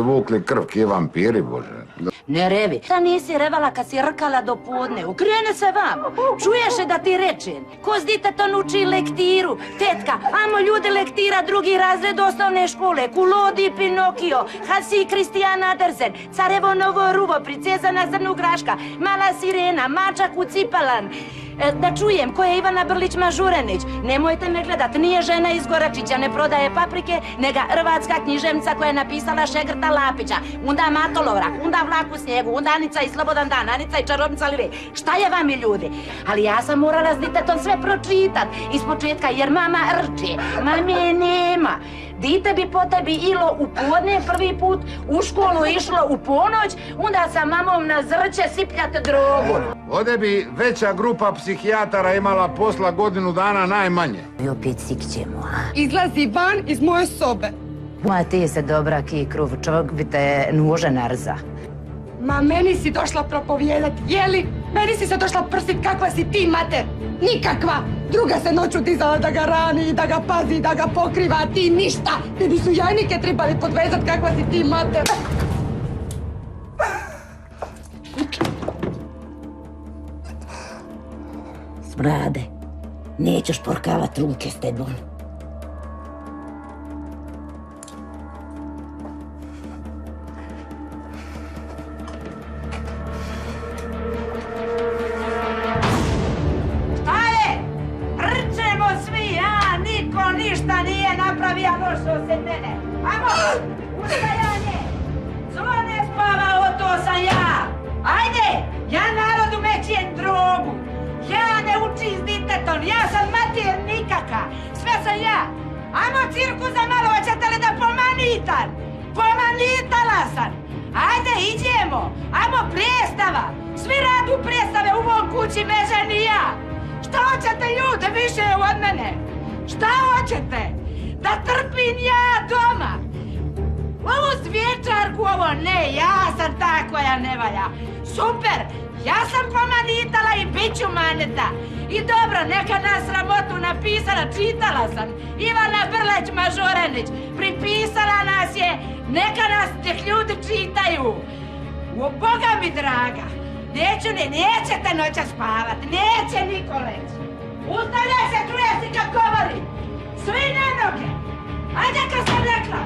Vukli krv kje vampiri, Bože. Ne revi. Da nisi revala kad si rkala do podne. Ukrene se vam. Čuješ da ti rečem. Ko s ditetom uči lektiru. Tetka, amo ljudi lektira drugi razred osnovne škole. Kulodi Pinokio, Hasi Kristijan Andersen, Carevo Novo Ruvo, Princeza na zrnu graška, Mala sirena, Mačak u cipalan. Da čujem, ko je Ivana Brlić-Mažurenić. Nemojte me gledat, nije žena iz Goračića, ne prodaje paprike, nego hrvatska književnica koja je napisala Šegrta Lapića. Onda Matolovrak, onda Vlak u snijegu, onda Anica i Slobodan dan, Anica i Čarobnica Live. Šta je vami, ljudi? Ali ja sam morala s ditetom sve pročitat iz početka, jer mama rče, mame nema. Dite bi po tebi ilo u podne prvi put, u školu išlo u ponoć, onda sa mamom na zrće sipljat drogu. Ovdje bi veća grupa psihijatara imala posla godinu dana najmanje. I opet sikćemo, a? Izlazi van iz moje sobe. Ma ti se dobra ki kruv, čovjek bi te nuže narza. Ma meni si došla propovijedat, jeli? Meni si se došla prsit kakva si ti, mater. Nikakva. Druga se noću dizala da ga rani, da ga pazi, da ga pokriva, a ti ništa. Tebi su jajnike trebali podvezat kakva si ti, mater. Smrade, nećeš porkavat ruke s tebom. Ništa nije napravio došao se mene. Amo, ustajanje! Zvone spavao, to sam ja! Ajde, ja narodu mećem drogu! Ja ne učim s ditetom, ja sam mater nikaka! Sve sam ja! Amo cirku za malo, hoćete li da pomanitam? Pomanitala sam! Ajde, idemo! Amo predstava! Svi radu predstave u mom kući, meže ni ja! Šta hoćete ljude više od mene? Šta hoćete? Da trpim ja doma? Ovu svječarku, ovo ne, ja sam ta koja ne valja. Super, ja sam pomanitala i bit ću maneta. I dobro, neka nas sramotu napisala, čitala sam. Ivana Brlić-Mažurenić, pripisala nas je, neka nas tek ljudi čitaju. O Boga mi draga, nećete noća spavat, neće niko leći. Ustavljaj se, čuje si kad govori! Svi na noge! Ajde kad sam rekla!